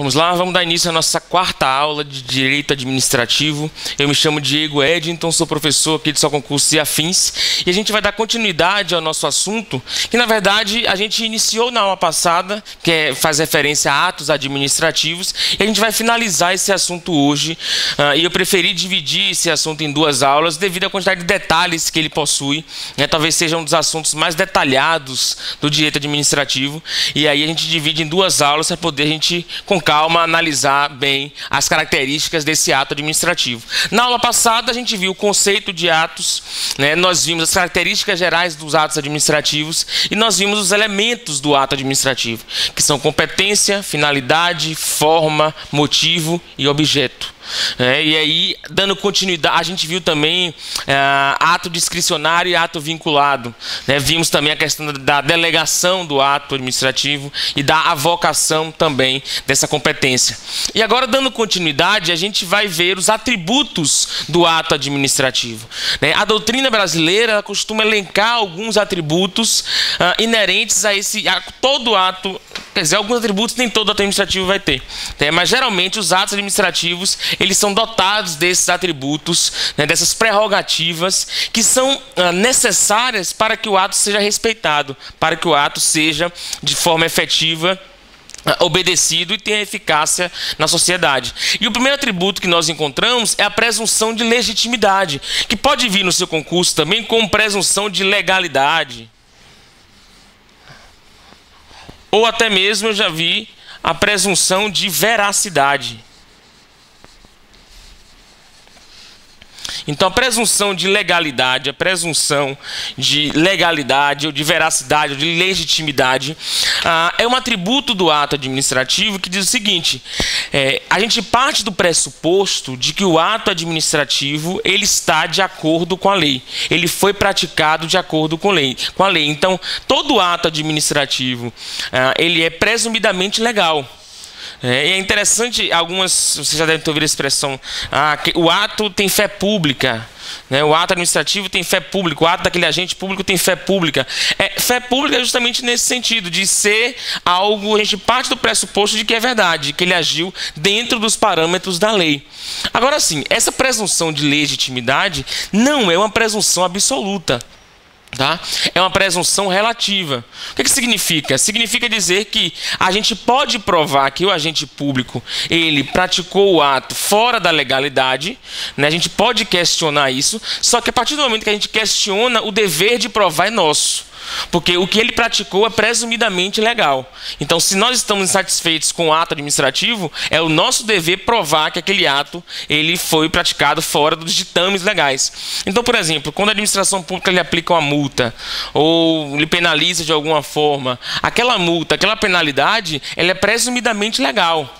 Vamos lá, vamos dar início à nossa quarta aula de Direito Administrativo. Eu me chamo Diego Edington, sou professor aqui de Só Concursos e Afins. E a gente vai dar continuidade ao nosso assunto, que na verdade a gente iniciou na aula passada, que faz referência a atos administrativos, e a gente vai finalizar esse assunto hoje. E eu preferi dividir esse assunto em duas aulas, devido à quantidade de detalhes que ele possui. Talvez seja um dos assuntos mais detalhados do Direito Administrativo. E aí a gente divide em duas aulas para poder a gente, com calma, analisar bem as características desse ato administrativo. Na aula passada, a gente viu o conceito de atos, nós vimos as características gerais dos atos administrativos e nós vimos os elementos do ato administrativo, que são competência, finalidade, forma, motivo e objeto. E aí, dando continuidade, a gente viu também ato discricionário e ato vinculado. Vimos também a questão da delegação do ato administrativo e da avocação também dessa competência. E agora, dando continuidade, a gente vai ver os atributos do ato administrativo. A doutrina brasileira costuma elencar alguns atributos inerentes a todo ato. Quer dizer, alguns atributos nem todo ato administrativo vai ter. Mas geralmente os atos administrativos eles são dotados desses atributos, dessas prerrogativas que são necessárias para que o ato seja respeitado, para que o ato seja de forma efetiva obedecido e tenha eficácia na sociedade. E o primeiro atributo que nós encontramos é a presunção de legitimidade, que pode vir no seu concurso também como presunção de legalidade. Ou até mesmo eu já vi a presunção de veracidade. Então, a presunção de legalidade, a presunção de legalidade ou de veracidade ou de legitimidade é um atributo do ato administrativo que diz o seguinte: a gente parte do pressuposto de que o ato administrativo ele está de acordo com a lei, ele foi praticado de acordo com a lei. Então, todo ato administrativo ele é presumidamente legal. É interessante, vocês já devem ter ouvido a expressão, que o ato tem fé pública, o ato administrativo tem fé pública, o ato daquele agente público tem fé pública. Fé pública é justamente nesse sentido, de ser algo, a gente parte do pressuposto de que é verdade, que ele agiu dentro dos parâmetros da lei. Agora sim, essa presunção de legitimidade não é uma presunção absoluta. É uma presunção relativa. O que significa? Significa dizer que a gente pode provar que o agente público ele praticou o ato fora da legalidade, a gente pode questionar isso, só que a partir do momento que a gente questiona, o dever de provar é nosso. Porque o que ele praticou é presumidamente legal. Então, se nós estamos insatisfeitos com o ato administrativo, é o nosso dever provar que aquele ato ele foi praticado fora dos ditames legais. Então, por exemplo, quando a administração pública lhe aplica uma multa ou lhe penaliza de alguma forma, aquela multa, aquela penalidade, ela é presumidamente legal.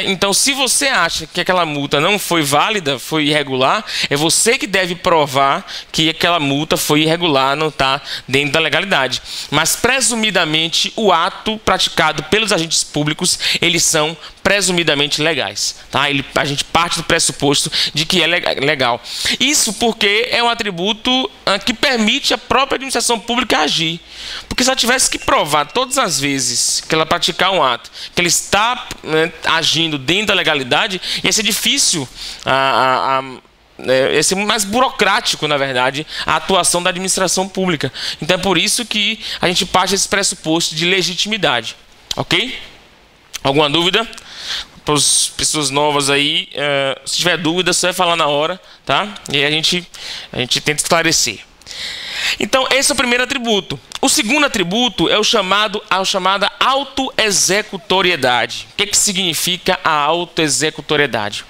Então, se você acha que aquela multa não foi válida, foi irregular, é você que deve provar que aquela multa foi irregular, não está dentro da legalidade. Mas, presumidamente, o ato praticado pelos agentes públicos, eles são presumidamente legais. A gente parte do pressuposto de que é legal. Isso porque é um atributo que permite a própria administração pública agir. Porque se ela tivesse que provar todas as vezes que ela praticar um ato, que ele está agindo dentro da legalidade, ia ser difícil, ia ser mais burocrático, na verdade, a atuação da administração pública. Então é por isso que a gente parte desse pressuposto de legitimidade. Ok? Alguma dúvida? Para as pessoas novas aí, se tiver dúvida, só é falar na hora, tá? E aí a gente tenta esclarecer. Então, esse é o primeiro atributo. O segundo atributo é a chamada autoexecutoriedade. O que significa a autoexecutoriedade?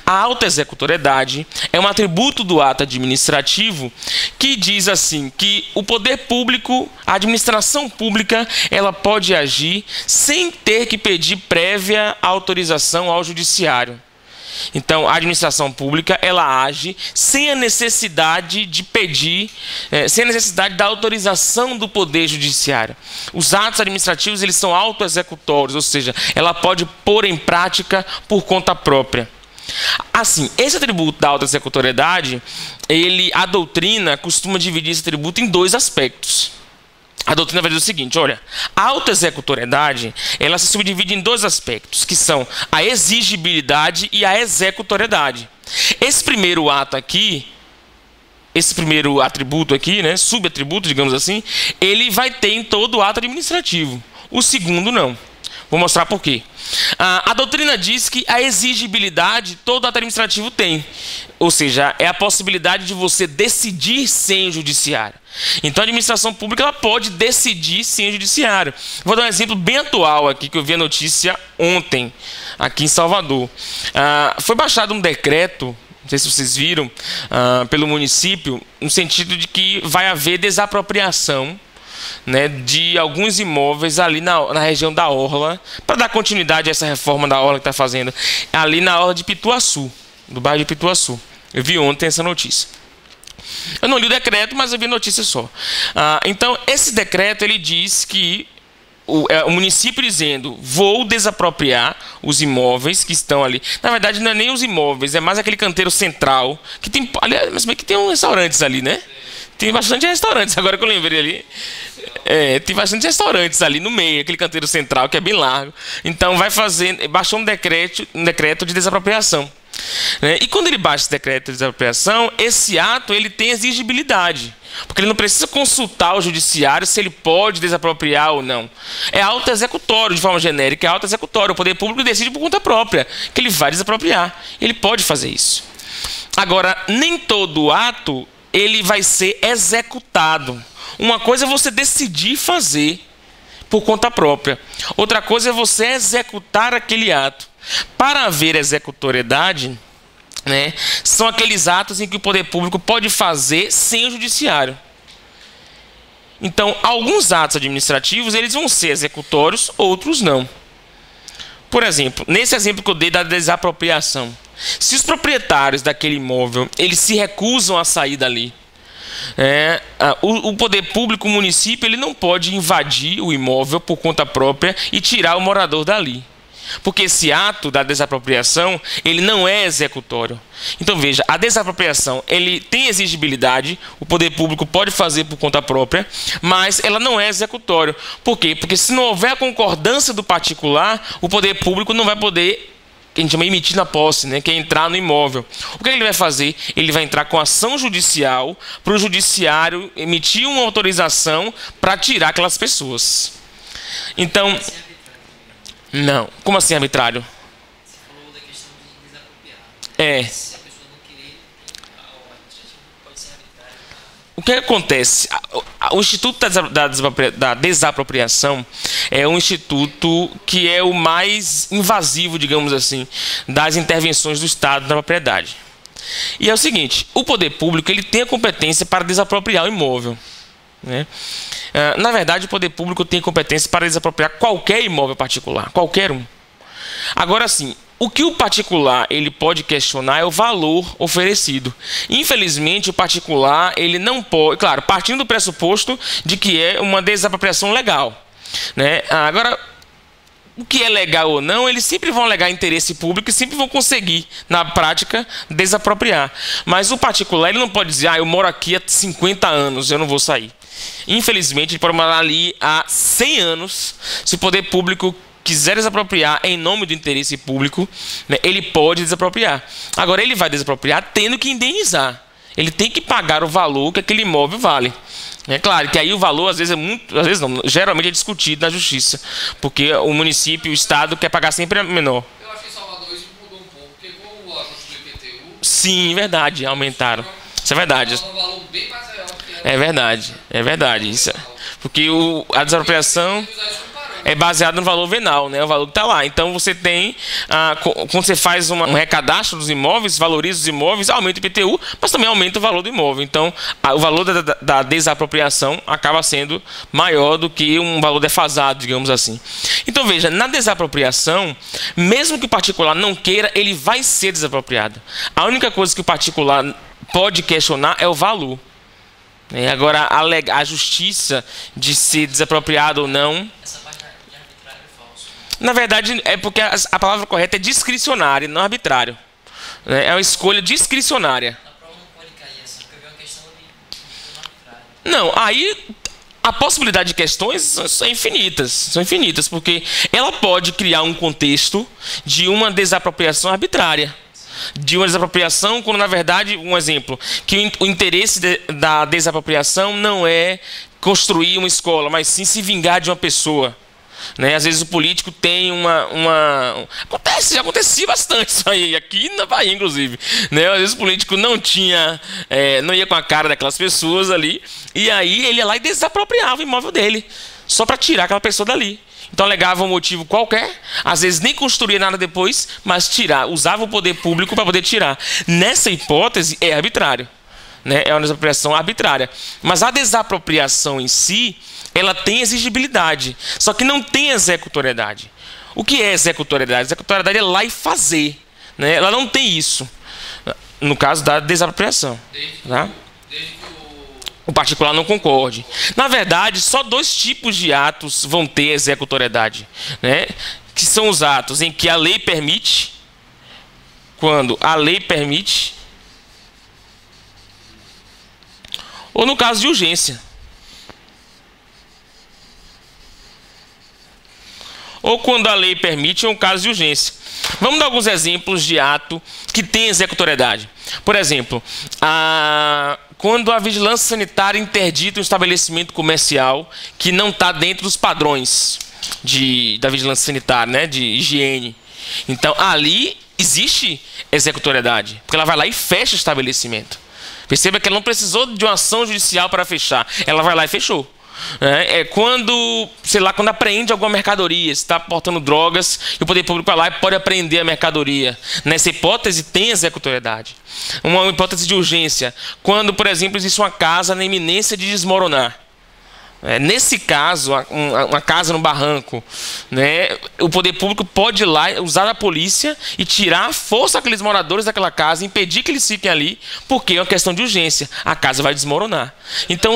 A autoexecutoriedade é um atributo do ato administrativo que diz assim, que o poder público, a administração pública, ela pode agir sem ter que pedir prévia autorização ao judiciário. Então, a administração pública, ela age sem a necessidade de pedir, sem a necessidade da autorização do Poder Judiciário. Os atos administrativos, eles são autoexecutórios, ou seja, ela pode pôr em prática por conta própria. Assim, esse atributo da autoexecutoriedade, a doutrina costuma dividir esse atributo em dois aspectos. A doutrina vai dizer o seguinte, olha, a autoexecutoriedade, ela se subdivide em dois aspectos, que são a exigibilidade e a executoriedade. Esse primeiro ato aqui, esse primeiro atributo aqui, né, subatributo, digamos assim, ele vai ter em todo o ato administrativo. O segundo não. Vou mostrar por quê. A doutrina diz que a exigibilidade todo ato administrativo tem. Ou seja, é a possibilidade de você decidir sem o judiciário. Então a administração pública ela pode decidir sem o judiciário. Vou dar um exemplo bem atual aqui, que eu vi a notícia ontem, aqui em Salvador. Foi baixado um decreto, não sei se vocês viram, pelo município, no sentido de que vai haver desapropriação, né, de alguns imóveis ali na região da Orla, para dar continuidade a essa reforma da Orla que está fazendo, ali na Orla de Pituaçu, do bairro de Pituaçu. Eu vi ontem essa notícia. Eu não li o decreto, mas eu vi a notícia só. Então, esse decreto ele diz que o município dizendo, vou desapropriar os imóveis que estão ali. Na verdade, não é nem os imóveis, é mais aquele canteiro central, que tem, aliás, mas bem que tem uns restaurantes ali, né? Tem bastante restaurantes, agora que eu lembrei ali. Tem bastante restaurantes ali no meio, aquele canteiro central que é bem largo. Então vai fazer, baixou um decreto de desapropriação. Né? E quando ele baixa esse decreto de desapropriação, esse ato ele tem exigibilidade. Porque ele não precisa consultar o judiciário se ele pode desapropriar ou não. É autoexecutório, de forma genérica, é autoexecutório. O poder público decide por conta própria que ele vai desapropriar. Ele pode fazer isso. Agora, nem todo ato ele vai ser executado. Uma coisa é você decidir fazer por conta própria. Outra coisa é você executar aquele ato. Para haver executoriedade, né, são aqueles atos em que o poder público pode fazer sem o judiciário. Então, alguns atos administrativos eles vão ser executórios, outros não. Por exemplo, nesse exemplo que eu dei da desapropriação, se os proprietários daquele imóvel eles se recusam a sair dali, o poder público, o município, ele não pode invadir o imóvel por conta própria e tirar o morador dali. Porque esse ato da desapropriação, ele não é executório. Então veja, a desapropriação, ele tem exigibilidade, o poder público pode fazer por conta própria, mas ela não é executório. Por quê? Porque se não houver a concordância do particular, o poder público não vai poder, que a gente chama de emitir na posse, né, que é entrar no imóvel. O que ele vai fazer? Ele vai entrar com ação judicial para o judiciário emitir uma autorização para tirar aquelas pessoas. Então, não. Como assim arbitrário? Você falou da questão de desapropriar. Se a pessoa não querer, o administrativo pode ser arbitrário. O que acontece? O Instituto da Desapropriação é um instituto que é o mais invasivo, digamos assim, das intervenções do Estado na propriedade. E é o seguinte, o poder público ele tem a competência para desapropriar o imóvel, né? Na verdade, o poder público tem competência para desapropriar qualquer imóvel particular, qualquer um. Agora sim, o que o particular ele pode questionar é o valor oferecido. Infelizmente, o particular ele não pode, claro, partindo do pressuposto de que é uma desapropriação legal, né? Agora, o que é legal ou não, eles sempre vão alegar interesse público e sempre vão conseguir, na prática, desapropriar. Mas o particular ele não pode dizer, eu moro aqui há 50 anos, eu não vou sair. Infelizmente, ele pode morar ali há 100 anos. Se o poder público quiser desapropriar em nome do interesse público, né, ele pode desapropriar. Agora, ele vai desapropriar tendo que indenizar. Ele tem que pagar o valor que aquele imóvel vale. É claro que aí o valor, às vezes, geralmente é discutido na justiça. Porque o município, o Estado, quer pagar sempre menor. Eu acho que em Salvador isso mudou um pouco, porque como a construção do IPTU... Sim, verdade, aumentaram. Isso é verdade. Um valor bem mais real que era. É verdade. Isso porque a desapropriação é baseada no valor venal, né? O valor que está lá. Então você tem, quando você faz um recadastro dos imóveis, valoriza os imóveis, aumenta o IPTU, mas também aumenta o valor do imóvel. Então o valor da desapropriação acaba sendo maior do que um valor defasado, digamos assim. Então veja, na desapropriação, mesmo que o particular não queira, ele vai ser desapropriado. A única coisa que o particular pode questionar é o valor. Agora, a justiça de ser desapropriado ou não... Essa parte de arbitrário é falso. Na verdade, é porque a palavra correta é discricionária, não arbitrário. É uma escolha discricionária. Na prova não pode cair essa, porque é uma questão de arbitrário. Não, aí a possibilidade de questões são infinitas, porque ela pode criar um contexto de uma desapropriação arbitrária. De uma desapropriação, quando na verdade, um exemplo, que o interesse da desapropriação não é construir uma escola, mas sim se vingar de uma pessoa. Né? Às vezes o político tem já acontecia bastante isso aí, aqui na Bahia, inclusive. Né? Às vezes o político não ia com a cara daquelas pessoas ali, e aí ele ia lá e desapropriava o imóvel dele, só para tirar aquela pessoa dali. Então alegava um motivo qualquer, às vezes nem construía nada depois, mas usava o poder público para poder tirar. Nessa hipótese é arbitrário. Né? É uma desapropriação arbitrária. Mas a desapropriação em si, ela tem exigibilidade, só que não tem executoriedade. O que é executoriedade? Executoriedade é lá e fazer. Né? Ela não tem isso, no caso da desapropriação. Tá? Desde que o particular não concorde. Na verdade, só 2 tipos de atos vão ter executoriedade. Né? Que são os atos em que a lei permite, quando a lei permite, ou no caso de urgência. Ou quando a lei permite, ou no caso de urgência. Vamos dar alguns exemplos de ato que tem executoriedade. Por exemplo, quando a vigilância sanitária interdita um estabelecimento comercial que não está dentro dos padrões da vigilância sanitária, né, de higiene. Então, ali existe executoriedade, porque ela vai lá e fecha o estabelecimento. Perceba que ela não precisou de uma ação judicial para fechar. Ela vai lá e fechou. Quando apreende alguma mercadoria, está portando drogas, e o poder público vai lá e pode apreender a mercadoria. Nessa hipótese tem executoriedade. Uma hipótese de urgência, quando, por exemplo, existe uma casa na iminência de desmoronar. Nesse caso, uma casa no barranco, né, o poder público pode ir lá, usar a polícia e tirar a força daqueles moradores daquela casa, impedir que eles fiquem ali, porque é uma questão de urgência. A casa vai desmoronar. Então,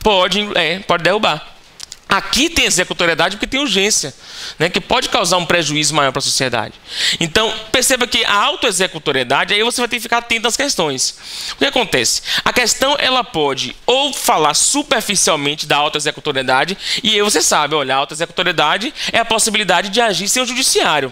pode derrubar. Aqui tem executoriedade porque tem urgência, né, que pode causar um prejuízo maior para a sociedade. Então, perceba que a autoexecutoriedade, aí você vai ter que ficar atento às questões. O que acontece? A questão, ela pode ou falar superficialmente da autoexecutoriedade, e aí você sabe, olha, a autoexecutoriedade é a possibilidade de agir sem o judiciário.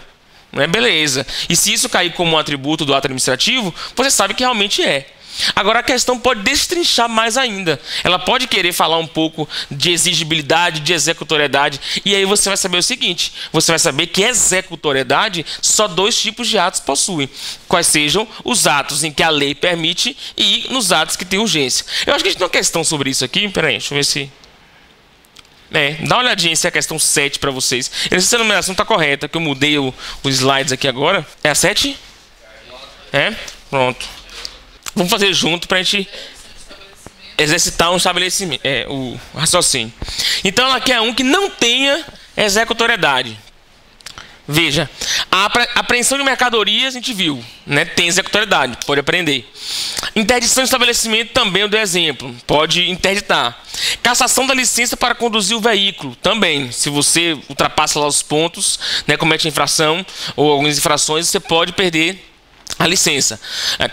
Né? Beleza. E se isso cair como um atributo do ato administrativo, você sabe que realmente é. Agora a questão pode destrinchar mais ainda. Ela pode querer falar um pouco de exigibilidade, de executoriedade. E aí você vai saber o seguinte: você vai saber que executoriedade só 2 tipos de atos possuem. Quais sejam os atos em que a lei permite e nos atos que tem urgência. Eu acho que a gente tem uma questão sobre isso aqui. Peraí, deixa eu ver se... dá uma olhadinha se é a questão 7 para vocês. Eu não sei se a numeração está correta, que eu mudei os slides aqui agora. É a 7? Pronto. Vamos fazer junto para a gente exercitar um estabelecimento, o raciocínio. Então ela quer um que não tenha executoriedade. Veja, a apreensão de mercadorias a gente viu, né, tem executoriedade, pode apreender. Interdição de estabelecimento também eu dei exemplo, pode interditar. Cassação da licença para conduzir o veículo, também. Se você ultrapassa lá os pontos, né, comete infração ou algumas infrações, você pode perder a licença,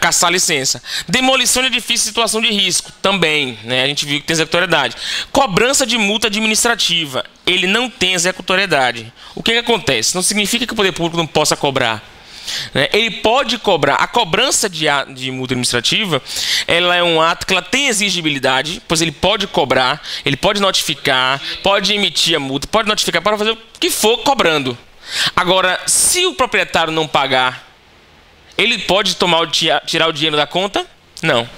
caçar a licença. Demolição de edifício em situação de risco, também, né? A gente viu que tem executoriedade. Cobrança de multa administrativa, ele não tem executoriedade. O que acontece? Não significa que o poder público não possa cobrar. Né? Ele pode cobrar. A cobrança de multa administrativa, ela é um ato que ela tem exigibilidade, pois ele pode cobrar, ele pode notificar, pode emitir a multa, pode notificar para fazer o que for cobrando. Agora, se o proprietário não pagar, ele pode tirar o dinheiro da conta? Não.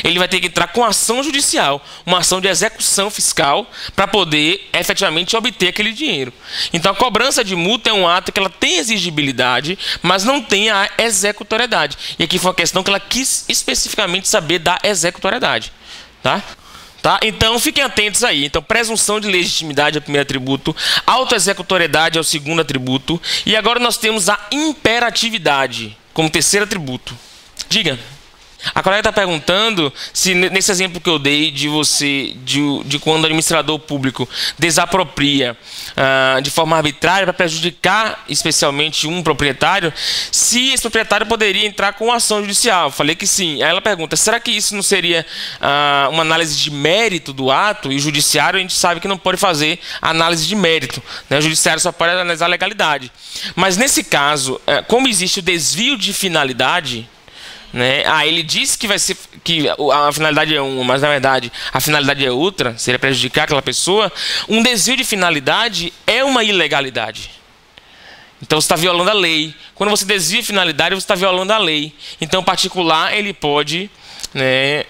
Ele vai ter que entrar com ação judicial, uma ação de execução fiscal, para poder efetivamente obter aquele dinheiro. Então a cobrança de multa é um ato que ela tem exigibilidade, mas não tem a executoriedade. E aqui foi uma questão que ela quis especificamente saber da executoriedade. Tá? Então fiquem atentos aí. Então, presunção de legitimidade é o primeiro atributo, autoexecutoriedade é o segundo atributo, e agora nós temos a imperatividade como terceiro atributo. Diga. A colega está perguntando se nesse exemplo que eu dei de quando o administrador público desapropria de forma arbitrária para prejudicar especialmente um proprietário, se esse proprietário poderia entrar com ação judicial. Eu falei que sim. Aí ela pergunta, será que isso não seria uma análise de mérito do ato? E o judiciário a gente sabe que não pode fazer análise de mérito, né? O judiciário só pode analisar a legalidade. Mas nesse caso, como existe o desvio de finalidade, né? Ele disse que a finalidade é uma, mas na verdade a finalidade é outra, seria prejudicar aquela pessoa. Um desvio de finalidade é uma ilegalidade. Então você está violando a lei. Quando você desvia a finalidade, você está violando a lei. Então o particular ele pode, né,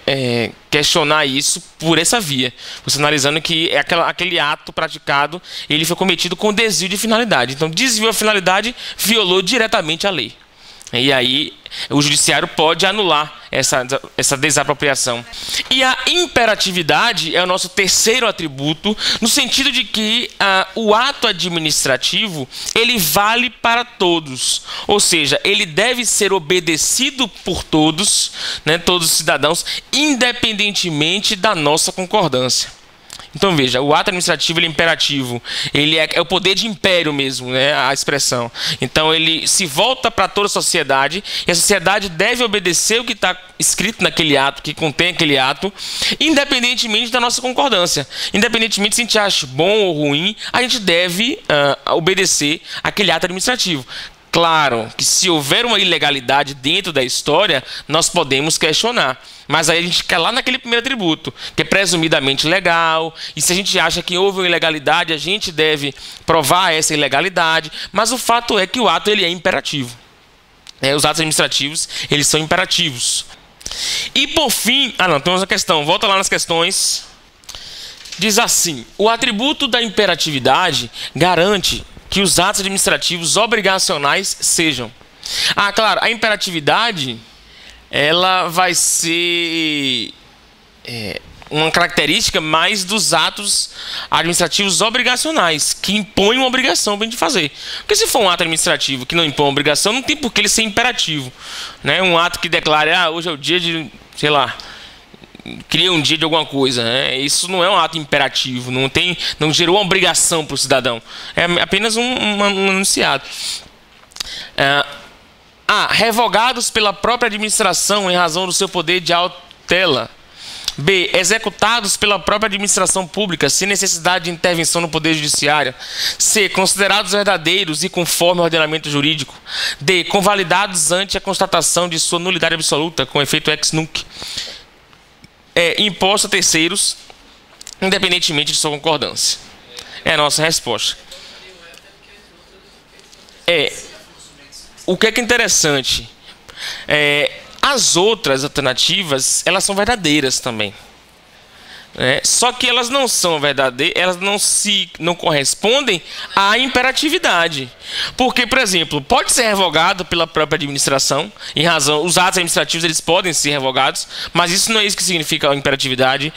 questionar isso por essa via. Você analisando que aquele ato praticado ele foi cometido com desvio de finalidade. Então desviou a finalidade, violou diretamente a lei. E aí o judiciário pode anular essa desapropriação. E a imperatividade é o nosso terceiro atributo, no sentido de que o ato administrativo ele vale para todos. Ou seja, ele deve ser obedecido por todos, né, todos os cidadãos, independentemente da nossa concordância. Então veja, o ato administrativo ele é imperativo, ele é o poder de império mesmo, né, a expressão. Então ele se volta para toda a sociedade e a sociedade deve obedecer o que está escrito naquele ato, que contém aquele ato, independentemente da nossa concordância. Independentemente se a gente acha bom ou ruim, a gente deve obedecer aquele ato administrativo. Claro que se houver uma ilegalidade dentro da história, nós podemos questionar. Mas aí a gente quer lá naquele primeiro atributo, que é presumidamente legal. E se a gente acha que houve uma ilegalidade, a gente deve provar essa ilegalidade. Mas o fato é que o ato ele é imperativo. Os atos administrativos eles são imperativos. E por fim... não, temos uma questão. Volta lá nas questões. Diz assim, o atributo da imperatividade garante que os atos administrativos obrigacionais sejam. Claro, a imperatividade ela vai ser uma característica mais dos atos administrativos obrigacionais, que impõem uma obrigação para a gente fazer. Porque se for um ato administrativo que não impõe uma obrigação, não tem por que ele ser imperativo, né? Um ato que declare, hoje é o dia de, sei lá, cria um dia de alguma coisa, né? Isso não é um ato imperativo, não gerou uma obrigação para o cidadão, é apenas um anunciado. Revogados pela própria administração em razão do seu poder de tutela. B. Executados pela própria administração pública sem necessidade de intervenção no poder judiciário. C. Considerados verdadeiros e conforme ao ordenamento jurídico. D. Convalidados ante a constatação de sua nulidade absoluta com efeito ex nunc. Imposto a terceiros, independentemente de sua concordância. É a nossa resposta. O que é interessante? As outras alternativas, elas são verdadeiras também. Só que elas não são verdadeiras, elas não correspondem à imperatividade. Porque, por exemplo, pode ser revogado pela própria administração, em razão, os atos administrativos eles podem ser revogados, mas isso não é isso que significa a imperatividade.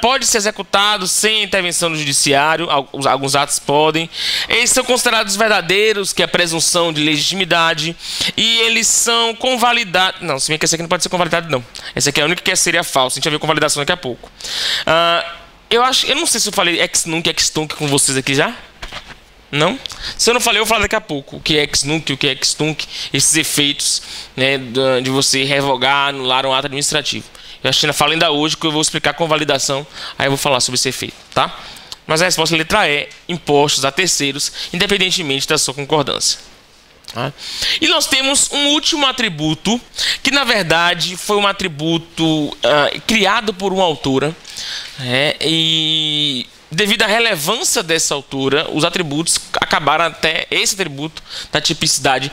Pode ser executado sem intervenção do judiciário, alguns atos podem. Eles são considerados verdadeiros, que é a presunção de legitimidade, e eles são convalidados. Não, se bem que esse aqui não pode ser convalidado, não. Esse aqui é a única que seria falso. A gente vai ver convalidação daqui a pouco. Eu não sei se eu falei ex nunc e ex tunc com vocês aqui já. Não? Se eu não falei, eu vou falar daqui a pouco. O que é ex nunc, o que é ex tunc, esses efeitos, né, de você revogar, anular um ato administrativo. Eu acho que ainda falo ainda hoje que eu vou explicar com validação, aí eu vou falar sobre esse efeito, tá? Mas a resposta letra E, impostos a terceiros, independentemente da sua concordância. E nós temos um último atributo, que na verdade foi um atributo criado por uma autora, e devido à relevância dessa autora, os atributos acabaram até, esse atributo da tipicidade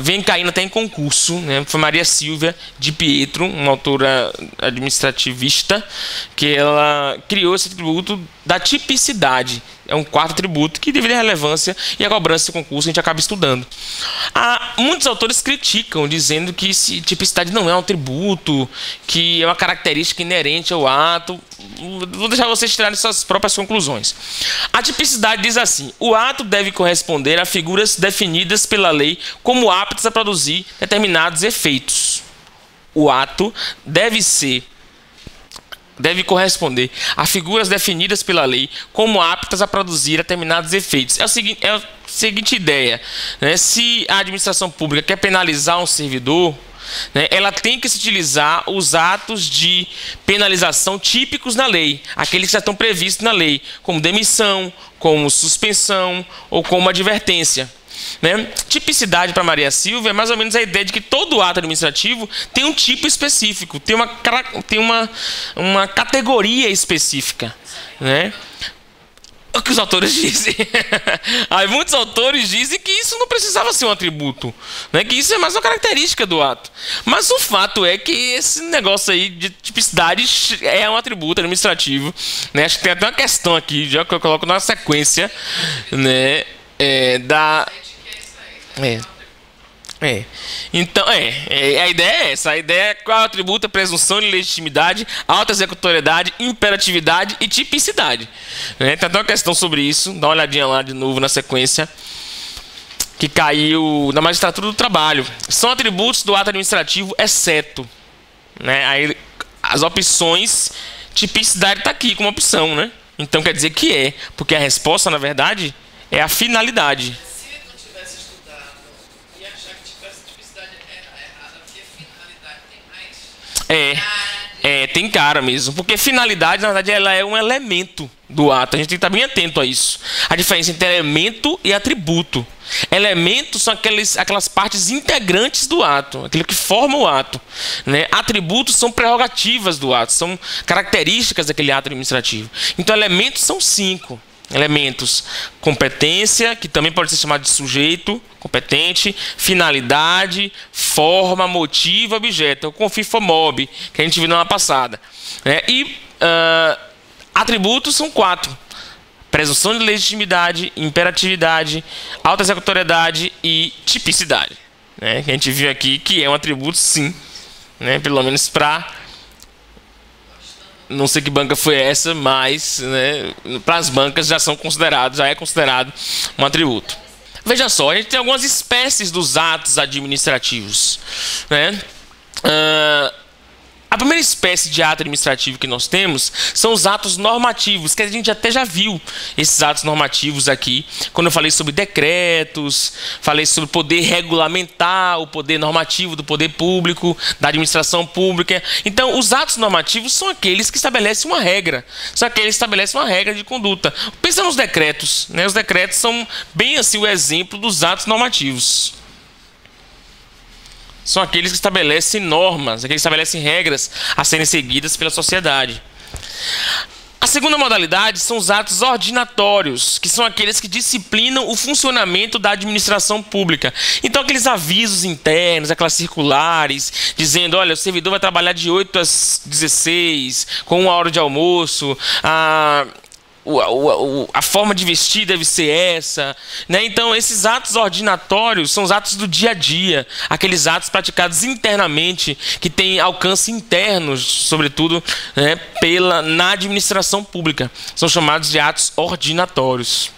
vem caindo até em concurso, né? Foi Maria Silvia de Pietro, uma autora administrativista, que ela criou esse atributo da tipicidade. É um quarto atributo que, devido à relevância e à cobrança de concurso, a gente acaba estudando. Muitos autores criticam, dizendo que tipicidade não é um atributo, que é uma característica inerente ao ato. Vou deixar vocês tirarem suas próprias conclusões. A tipicidade diz assim: o ato deve corresponder a figuras definidas pela lei como aptas a produzir determinados efeitos. o ato deve corresponder a figuras definidas pela lei como aptas a produzir determinados efeitos. É a seguinte ideia, né? Se a administração pública quer penalizar um servidor, né, ela tem que se utilizar os atos de penalização típicos na lei, aqueles que já estão previstos na lei, como demissão, como suspensão ou como advertência. Né? Tipicidade para Maria Silvia é mais ou menos a ideia de que todo ato administrativo tem um tipo específico, tem uma categoria específica. Né? O que os autores dizem. Aí muitos autores dizem que isso não precisava ser um atributo, né? Que isso é mais uma característica do ato. Mas o fato é que esse negócio aí de tipicidade é um atributo administrativo. Né? Acho que tem até uma questão aqui, já que eu coloco na sequência, né? Então, a ideia é essa. A ideia é qual atributo a presunção de legitimidade, auto-executoriedade, imperatividade e tipicidade. Né? Tem até uma questão sobre isso. Dá uma olhadinha lá de novo na sequência. Que caiu na magistratura do trabalho. São atributos do ato administrativo, exceto. Né? Aí, as opções, tipicidade está aqui como opção. Né? Então quer dizer que é. Porque a resposta, na verdade, é a finalidade. Tem cara mesmo, porque finalidade, na verdade, ela é um elemento do ato. A gente tem que estar bem atento a isso. A diferença entre elemento e atributo. Elementos são aquelas partes integrantes do ato, aquilo que forma o ato. Né? Atributos são prerrogativas do ato, são características daquele ato administrativo. Então, elementos são 5. Elementos: competência, que também pode ser chamado de sujeito competente, finalidade, forma, motivo, objeto, o FIFO-MOB, que a gente viu na passada. Atributos são 4: presunção de legitimidade, imperatividade, auto-executoriedade e tipicidade. Né? Que a gente viu aqui que é um atributo, sim, né? Pelo menos para... Não sei que banca foi essa, mas né, para as bancas já é considerado um atributo. Veja só, a gente tem algumas espécies dos atos administrativos. Né? A primeira espécie de ato administrativo que nós temos são os atos normativos, que a gente até já viu esses atos normativos aqui, quando eu falei sobre decretos, falei sobre o poder regulamentar, o poder normativo do poder público, da administração pública. Então, os atos normativos são aqueles que estabelecem uma regra, de conduta. Pensa nos decretos, né? Os decretos são bem assim o exemplo dos atos normativos. São aqueles que estabelecem normas, aqueles que estabelecem regras a serem seguidas pela sociedade. A segunda modalidade são os atos ordinatórios, que são aqueles que disciplinam o funcionamento da administração pública. Então, aqueles avisos internos, aquelas circulares, dizendo, olha, o servidor vai trabalhar de 8 às 16, com 1 hora de almoço, a forma de vestir deve ser essa, né? Então, esses atos ordinatórios são os atos do dia a dia, aqueles atos praticados internamente, que têm alcance interno, sobretudo, né, na administração pública. São chamados de atos ordinatórios.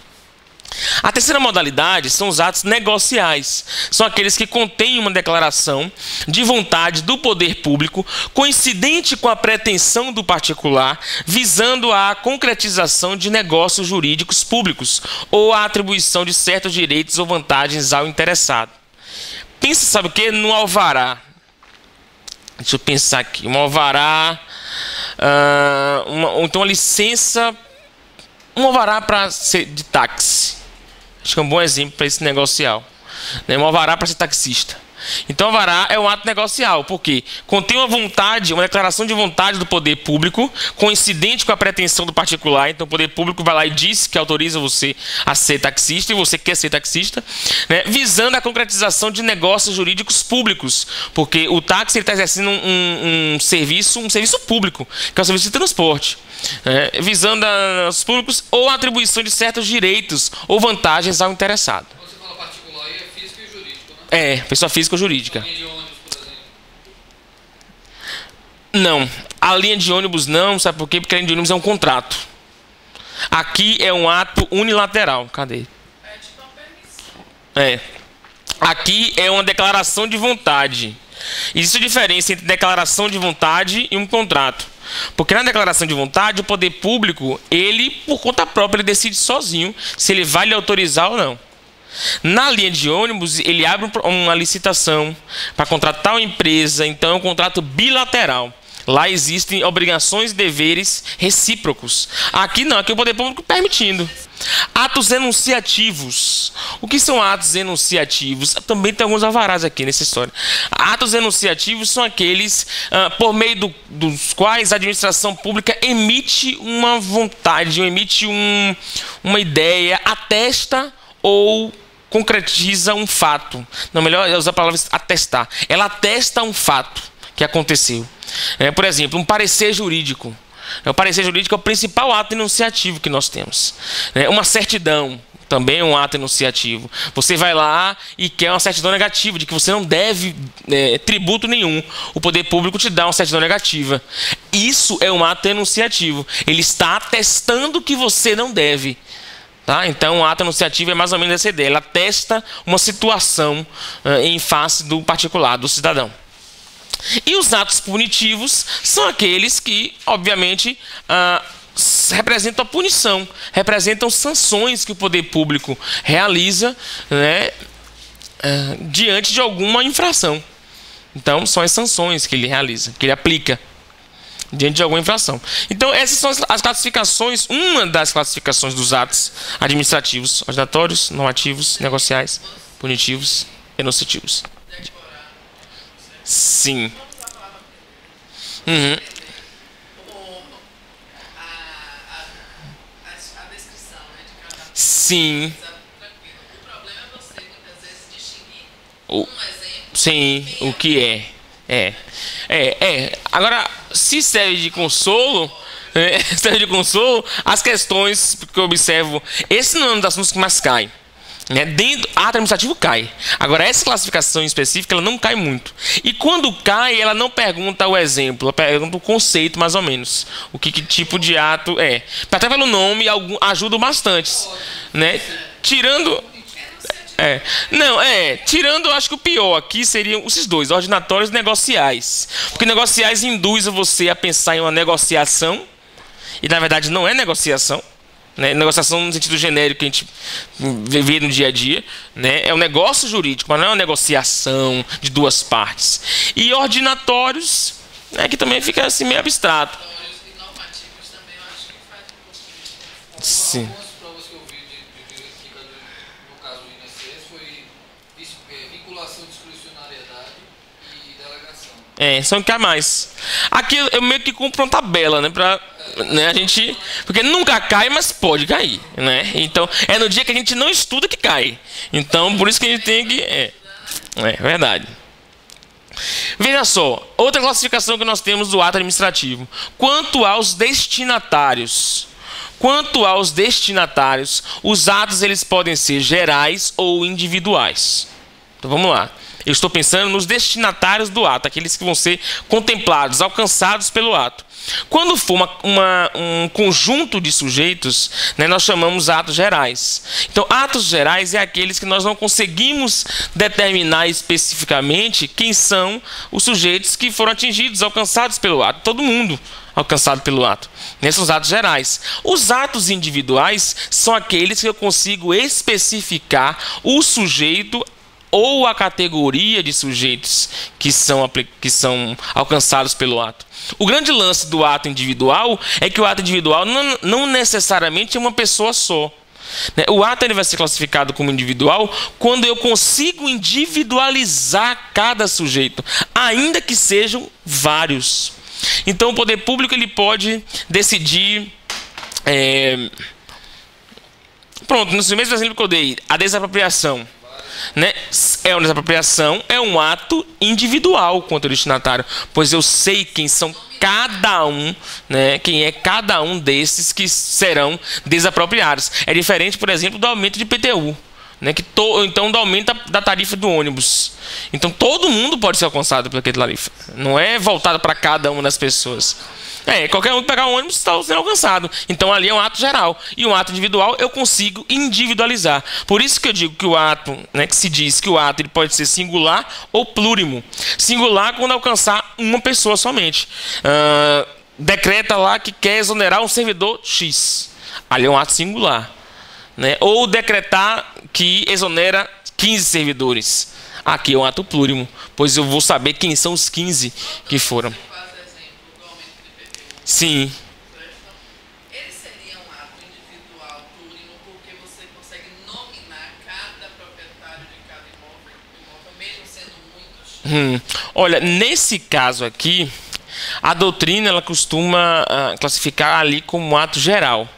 A terceira modalidade são os atos negociais. São aqueles que contêm uma declaração de vontade do poder público coincidente com a pretensão do particular, visando a concretização de negócios jurídicos públicos ou a atribuição de certos direitos ou vantagens ao interessado. Pensa, sabe o que? No alvará. Deixa eu pensar aqui. Um alvará, ou então uma licença, um alvará de táxi. Acho que é um bom exemplo para esse negocial. Um alvará para ser taxista. Então, o alvará é um ato negocial, porque contém uma declaração de vontade do poder público, coincidente com a pretensão do particular. Então, o poder público vai lá e diz que autoriza você a ser taxista, e você quer ser taxista, né, visando a concretização de negócios jurídicos públicos, porque o táxi está exercendo um serviço público, que é o serviço de transporte. Visando os públicos ou a atribuição de certos direitos ou vantagens ao interessado. Você fala particular aí, é físico e jurídico, né? Pessoa física ou jurídica. Linha de ônibus, por exemplo. Não, a linha de ônibus não, sabe por quê? Porque a linha de ônibus é um contrato. Aqui é um ato unilateral. Cadê? É tipo uma permissão. Aqui é uma declaração de vontade. Existe a diferença entre declaração de vontade e um contrato. Porque na declaração de vontade, o poder público, ele, por conta própria, ele decide sozinho se ele vai lhe autorizar ou não. Na linha de ônibus, ele abre uma licitação para contratar uma empresa, então é um contrato bilateral. Lá existem obrigações e deveres recíprocos. Aqui não, aqui é o poder público permitindo. Atos enunciativos. O que são atos enunciativos? Também tem alguns alvarás aqui nessa história. Atos enunciativos são aqueles por meio dos quais a administração pública emite uma vontade, emite uma ideia, atesta ou concretiza um fato. Não, melhor é usar a palavra atestar. Ela atesta um fato que aconteceu. Por exemplo, um parecer jurídico. O parecer jurídico é o principal ato enunciativo que nós temos. Uma certidão também é um ato enunciativo. Você vai lá e quer uma certidão negativa de que você não deve tributo nenhum. O poder público te dá uma certidão negativa. Isso é um ato enunciativo. Ele está atestando que você não deve. Tá? Então, o ato enunciativo é mais ou menos essa ideia. Ele atesta uma situação em face do particular, do cidadão. E os atos punitivos são aqueles que, obviamente, representam a punição, representam sanções que o poder público realiza, né, diante de alguma infração. Então, são as sanções que ele realiza, que ele aplica diante de alguma infração. Então, essas são as classificações, uma das classificações dos atos administrativos: ordenatórios, normativos, negociais, punitivos, enunciativos. Sim. Uhum. A descrição, né, de cada Sim. o problema é você muitas vezes distinguir Um exemplo. Sim, o que é. Agora, se serve de consolo, as questões que eu observo, esse não é um dos assuntos que mais cai. Dentro, ato administrativo cai. Agora, essa classificação específica, ela não cai muito. E quando cai, ela não pergunta o exemplo, ela pergunta o conceito, mais ou menos. Que tipo de ato é. Até pelo nome, ajuda bastante. Né? Tirando... Tirando, eu acho que o pior aqui seriam esses dois, ordenatórios e negociais. Porque negociais induz você a pensar em uma negociação, e na verdade não é negociação. Negociação no sentido genérico que a gente vê no dia a dia, né? É um negócio jurídico, mas não é uma negociação de duas partes. E ordinatórios, que também fica assim meio abstrato. E normativos também eu acho que faz um pouquinho. Sim. Algumas provas que eu vi no caso do INSS foi vinculação, discricionariedade e delegação. São que há mais. Aqui eu meio que compro uma tabela, a gente, porque nunca cai, mas pode cair, né? Então, é no dia que a gente não estuda que cai. Então, por isso que a gente tem que... É verdade. Veja só, outra classificação que nós temos do ato administrativo. Quanto aos destinatários. Os atos eles podem ser gerais ou individuais. Então, vamos lá. Eu estou pensando nos destinatários do ato, aqueles que vão ser contemplados, alcançados pelo ato. Quando for um conjunto de sujeitos, nós chamamos atos gerais. Então, atos gerais é aqueles que nós não conseguimos determinar especificamente quem são os sujeitos que foram atingidos, alcançados pelo ato. Todo mundo alcançado pelo ato. Nesses são os atos gerais. Os atos individuais são aqueles que eu consigo especificar o sujeito ou a categoria de sujeitos que são alcançados pelo ato. O grande lance do ato individual é que o ato individual não necessariamente é uma pessoa só. O ato ele vai ser classificado como individual quando eu consigo individualizar cada sujeito, ainda que sejam vários. Então o poder público ele pode decidir... Pronto, no mesmo exemplo que eu dei, a desapropriação. Uma desapropriação é um ato individual quanto ao destinatário, pois eu sei quem são cada um, quem é cada um desses que serão desapropriados. É diferente, por exemplo, do aumento de IPTU, então do aumento da tarifa do ônibus. Então todo mundo pode ser alcançado por aquela tarifa, não é voltado para cada uma das pessoas. Qualquer um que pegar o ônibus está sendo alcançado. Então ali é um ato geral. E um ato individual eu consigo individualizar. Por isso que eu digo que o ato, né, que se diz que o ato ele pode ser singular ou plurimo. Singular quando alcançar uma pessoa somente. Decreta lá que quer exonerar um servidor X. Ali é um ato singular. Né? Ou decretar que exonera 15 servidores. Aqui é um ato plurimo, pois eu vou saber quem são os 15 que foram. Sim. Ele seria um ato individual plurimo porque você consegue nominar cada proprietário de cada imóvel mesmo sendo muitos? Olha, nesse caso aqui, a doutrina ela costuma classificar ali como um ato geral.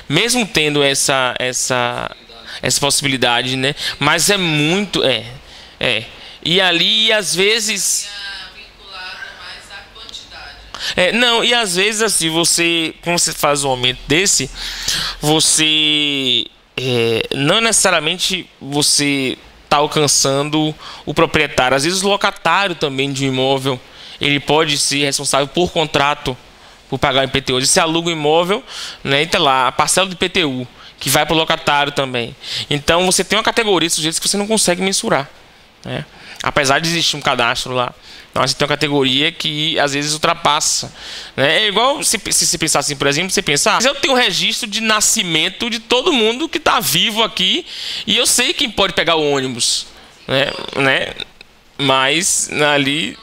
Mesmo tendo essa possibilidade, né? Mas é muito... E ali, às vezes... vinculado mais à quantidade. Não, e às vezes, assim, quando você faz um aumento desse, você... não necessariamente você está alcançando o proprietário. Às vezes o locatário também de um imóvel, ele pode ser responsável por contrato, por pagar o IPTU. Você aluga o imóvel, né, e tem lá a parcela do IPTU, que vai para o locatário também. Então você tem uma categoria de sujeitos que você não consegue mensurar. Né? Apesar de existir um cadastro lá, você tem uma categoria que às vezes ultrapassa. Né? É igual se você pensar assim, por exemplo, você pensa, eu tenho um registro de nascimento de todo mundo que está vivo aqui e eu sei quem pode pegar o ônibus. Né? Mas ali...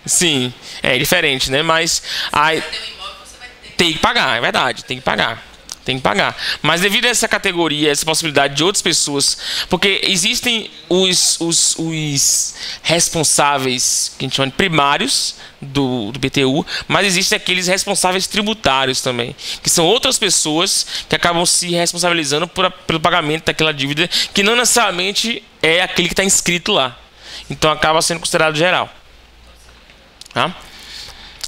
Sim, é diferente, né? Mas aí, tem que pagar, é verdade, tem que pagar. Tem que pagar. Mas devido a essa categoria, essa possibilidade de outras pessoas, porque existem os responsáveis que a gente chama de primários do PTU, mas existem aqueles responsáveis tributários também, que são outras pessoas que acabam se responsabilizando pelo pagamento daquela dívida, que não necessariamente é aquele que está inscrito lá. Então acaba sendo considerado geral. Tá?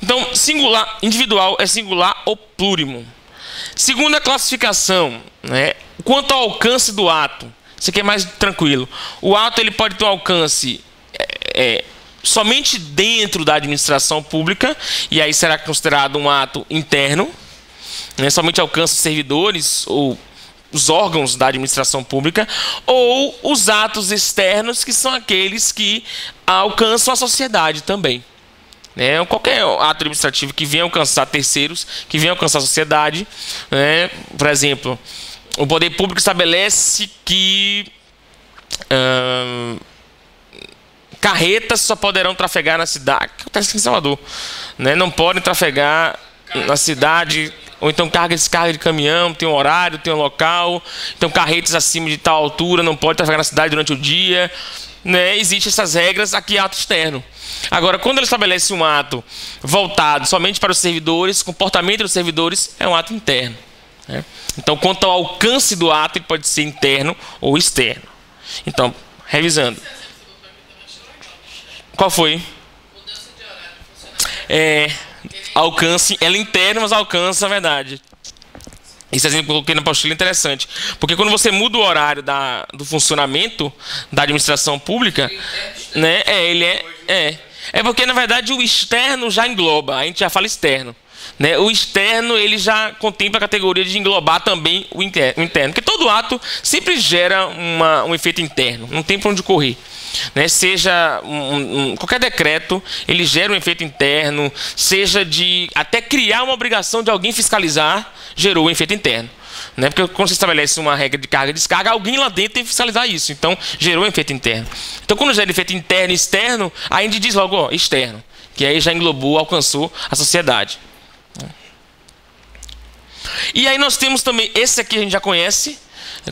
Então, singular, individual é singular ou plurimo. Segunda classificação, né? Quanto ao alcance do ato, isso aqui é mais tranquilo. O ato ele pode ter um alcance somente dentro da administração pública, e aí será considerado um ato interno, né? Somente alcança os servidores ou os órgãos da administração pública, ou os atos externos, que são aqueles que alcançam a sociedade também. Qualquer ato administrativo que venha alcançar terceiros, que venha alcançar a sociedade, né? Por exemplo, o poder público estabelece que carretas só poderão trafegar na cidade, que acontece aqui em Salvador, né? Não podem trafegar na cidade, ou então carga e descarga de caminhão, tem um horário, tem um local, então carretas acima de tal altura não pode trafegar na cidade durante o dia, né? Existem essas regras, aqui é ato externo. Agora, quando ele estabelece um ato voltado somente para os servidores, comportamento dos servidores, é um ato interno. Né? Então, quanto ao alcance do ato, ele pode ser interno ou externo. Então, revisando. Qual foi? Alcance, ela é interna, mas alcança a verdade. Esse exemplo que eu coloquei na apostila é interessante. Porque quando você muda o horário do funcionamento da administração pública, né, é porque, na verdade, o externo já engloba. A gente já fala externo. Né? O externo ele já contempla a categoria de englobar também o interno. Porque todo ato sempre gera um efeito interno. Não tem para onde correr. Né? Seja qualquer decreto, ele gera um efeito interno. Seja de até criar uma obrigação de alguém fiscalizar, gerou um efeito interno. Né? Porque quando você estabelece uma regra de carga e descarga, alguém lá dentro tem que fiscalizar isso. Então, gerou um efeito interno. Então, quando gera efeito interno e externo, aí a gente diz logo, externo. Que aí já englobou, alcançou a sociedade. E aí nós temos também, esse aqui a gente já conhece,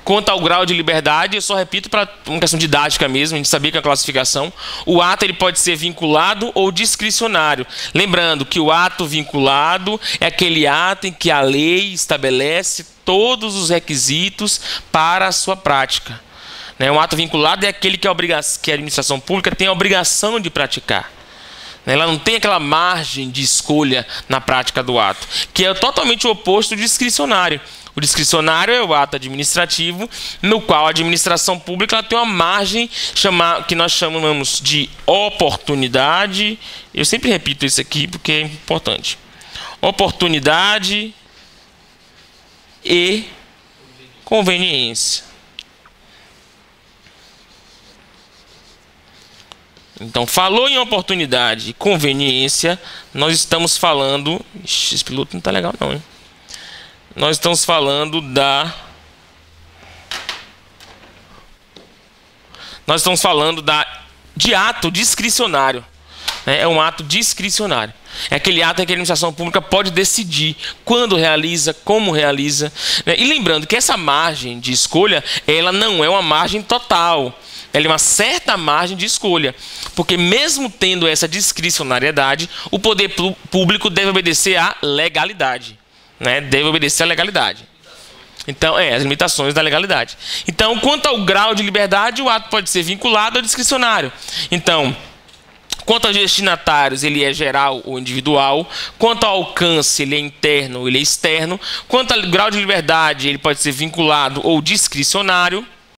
quanto ao grau de liberdade, eu só repito para uma questão didática mesmo, a gente sabia que a classificação, o ato ele pode ser vinculado ou discricionário. Lembrando que o ato vinculado é aquele ato em que a lei estabelece todos os requisitos para a sua prática. Um ato vinculado é aquele que a administração pública tem a obrigação de praticar. Ela não tem aquela margem de escolha na prática do ato, que é totalmente o oposto do discricionário. O discricionário é o ato administrativo, no qual a administração pública ela tem uma margem que nós chamamos de oportunidade. Eu sempre repito isso aqui porque é importante. oportunidade e conveniência. Então, falou em oportunidade e conveniência, nós estamos falando... Ixi, esse piloto não está legal não, hein? Nós estamos falando de ato discricionário. É um ato discricionário. É aquele ato em que a administração pública pode decidir quando realiza, como realiza. E lembrando que essa margem de escolha, ela não é uma margem total. Ela é uma certa margem de escolha. Porque mesmo tendo essa discricionariedade, o poder público deve obedecer à legalidade. Deve obedecer à legalidade. Então, as limitações da legalidade. Então, quanto ao grau de liberdade, o ato pode ser vinculado ou discricionário. Então, quanto aos destinatários, ele é geral ou individual. Quanto ao alcance, ele é interno ou ele é externo. Quanto ao grau de liberdade, ele pode ser vinculado ou discricionário.